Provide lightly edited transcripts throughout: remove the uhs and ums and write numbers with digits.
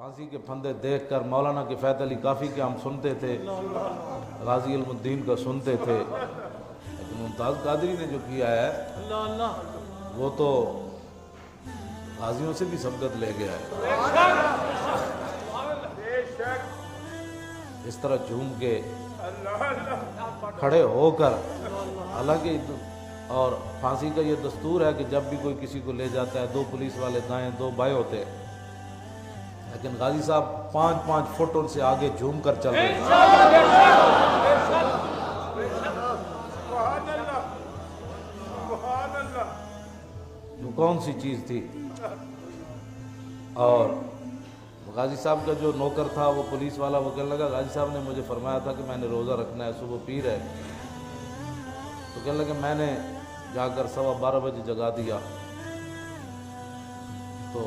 پھانسی کے پھندے دیکھ کر مولانا کفایت علی کافی کے ہم سنتے تھے، غازی علم الدین کا سنتے تھے، لیکن ممتاز قادری نے جو کیا ہے وہ تو غازیوں سے بھی سبقت لے گیا ہے۔ اس طرح جھوم کے کھڑے ہو کر، حالانکہ اور پھانسی کا یہ دستور ہے کہ جب بھی کوئی کسی کو لے جاتا ہے 2 پولیس والے دائیں 2 بائیں ہوتے ہیں، لیکن غازی صاحب 5 فٹ ان سے آگے جھوم کر چل رہے ہیں۔ وہ کون سی چیز تھی؟ اور غازی صاحب کا جو نوکر تھا وہ پولیس والا، وہ کہنے لگا غازی صاحب نے مجھے فرمایا تھا کہ میں نے روزہ رکھنا ہے، صبح پیر ہے، تو کہنے لگا میں نے جا کر 12:15 بجے جگا دیا۔ تو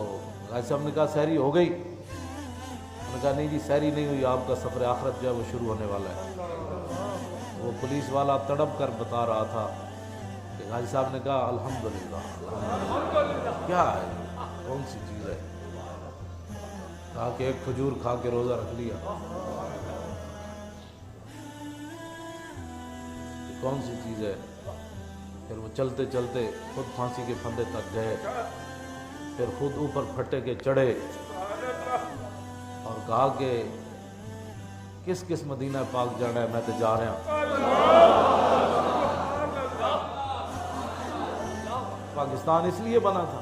غازی صاحب نے کہا سحری ہو گئی؟ انہوں نے کہا نہیں جی سحری نہیں ہوئی، آپ کا سفر آخرت جو ہے وہ شروع ہونے والا ہے۔ وہ پولیس والا تڑپ کر بتا رہا تھا کہ غازی صاحب نے کہا الحمدللہ کیا ہے کون سی چیز ہے؟ کہا کہ ایک کھجور کھا کے روزہ رکھ لیا۔ کون سی چیز ہے؟ پھر وہ چلتے چلتے خود پھانسی کے پھندے تک گئے، پھر خود اوپر پھٹے کے چڑھے اور کہا کہ کس کس مدینہ پاک جانا ہے، میں تو جا رہا ہوں۔ پاکستان اس لیے بنا تھا،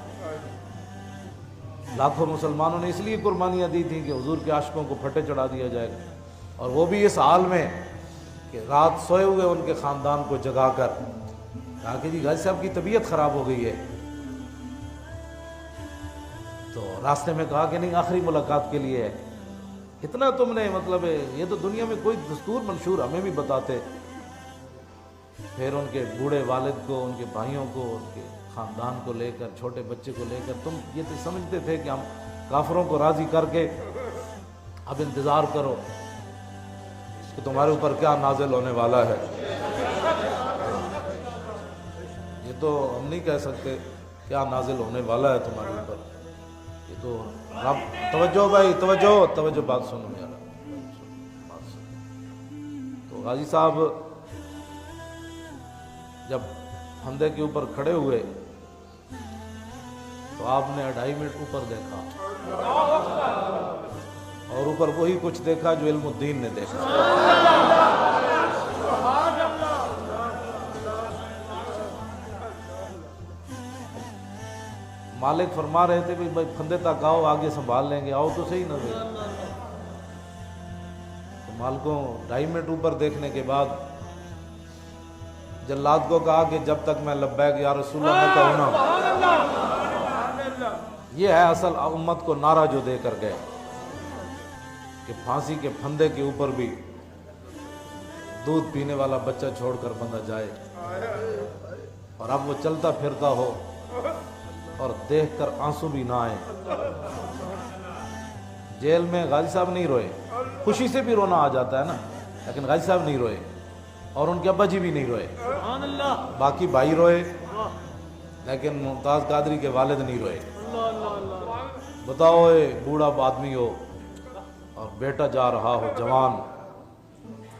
لاکھوں مسلمانوں نے اس لیے قربانیاں دی تھیں کہ حضور کے عاشقوں کو پھٹے چڑھا دیا جائے گا، اور وہ بھی اس حال میں کہ رات سوئے ہوئے ان کے خاندان کو جگا کر کہا کہ جی غازی صاحب کی طبیعت خراب ہو گئی ہے۔ تو راستے میں کہا کہ نہیں آخری ملاقات کے لیے ہے، اتنا تم نے مطلب یہ تو دنیا میں کوئی دستور منشور ہمیں بھی بتاتے۔ پھر ان کے بوڑھے والد کو، ان کے بھائیوں کو، ان کے خاندان کو لے کر، چھوٹے بچے کو لے کر، تم یہ تو سمجھتے تھے کہ ہم کافروں کو راضی کر کے اب انتظار کرو کہ تمہارے اوپر کیا نازل ہونے والا ہے۔ یہ تو ہم نہیں کہہ سکتے کیا نازل ہونے والا ہے تمہارے اوپر، یہ تو رب۔ توجہ بھائی، توجہ بات سنو یار، بات سنو۔ تو غازی صاحب جب پھندے کے اوپر کھڑے ہوئے تو آپ نے 2.5 منٹ اوپر دیکھا، اور اوپر وہی کچھ دیکھا جو علم الدین نے دیکھا۔ مالک فرما رہے تھے بھائی پھندے تک آؤ، آگے سنبھال لیں گے، آؤ تو صحیح نہ دے۔ تو مالکوں 2.5 منٹ اوپر دیکھنے کے بعد جلاد کو کہا کہ جب تک میں لبیک یا رسول اللہ نہ کہوں نا۔ یہ ہے اصل امت کو نعرہ جو دے کر گئے کہ پھانسی کے پھندے کے اوپر بھی دودھ پینے والا بچہ چھوڑ کر بندہ جائے، اور اب وہ چلتا پھرتا ہو اور دیکھ کر آنسو بھی نہ آئے۔ جیل میں غازی صاحب نہیں روئے، خوشی سے بھی رونا آ جاتا ہے نا، لیکن غازی صاحب نہیں روئے، اور ان کے ابا جی بھی نہیں روئے، باقی بھائی روئے، لیکن ممتاز قادری کے والد نہیں روئے۔ بتاؤ اے بوڑھا آدمی ہو اور بیٹا جا رہا ہو جوان،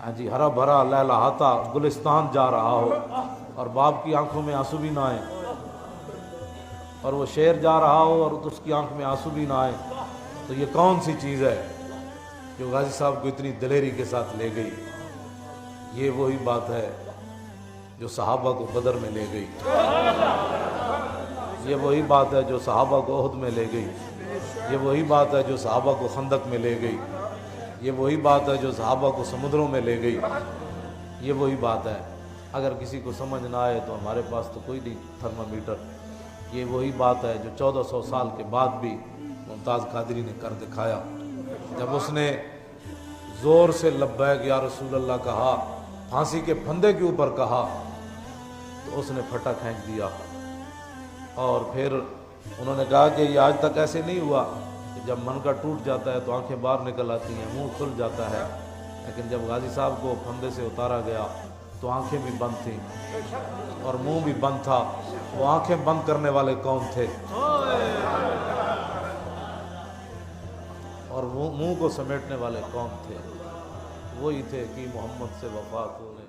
ہاں جی ہرا بھرا لہلہاتا گلستان جا رہا ہو، اور باپ کی آنکھوں میں آنسو بھی نہ آئے، اور وہ شیر جا رہا ہو اور اس کی آنکھ میں آنسو بھی نہ آئے، تو یہ کون سی چیز ہے جو غازی صاحب کو اتنی دلیری کے ساتھ لے گئی؟ یہ وہی بات ہے جو صحابہ کو بدر میں لے گئی، یہ وہی بات ہے جو صحابہ کو احد میں لے گئی، یہ وہی بات ہے جو صحابہ کو خندق میں لے گئی، یہ وہی بات ہے جو صحابہ کو سمندروں میں لے گئی، یہ وہی بات ہے۔ اگر کسی کو سمجھ نہ آئے تو ہمارے پاس تو کوئی نہیں تھرمامیٹر، یہ وہی بات ہے جو 1400 سال کے بعد بھی ممتاز قادری نے کر دکھایا۔ جب اس نے زور سے لبیک یا رسول اللہ کہا، پھانسی کے پھندے کے اوپر کہا، تو اس نے پھٹا کھینچ دیا، اور پھر انہوں نے کہا کہ یہ آج تک ایسے نہیں ہوا کہ جب من کا ٹوٹ جاتا ہے تو آنکھیں باہر نکل آتی ہیں، منہ کھل جاتا ہے، لیکن جب غازی صاحب کو پھندے سے اتارا گیا تو آنکھیں بھی بند تھیں اور منہ بھی بند تھا۔ وہ آنکھیں بند کرنے والے کون تھے؟ اور وہ منہ کو سمیٹنے والے کون تھے؟ وہی تھے کہ محمد سے وفات ہو گئی۔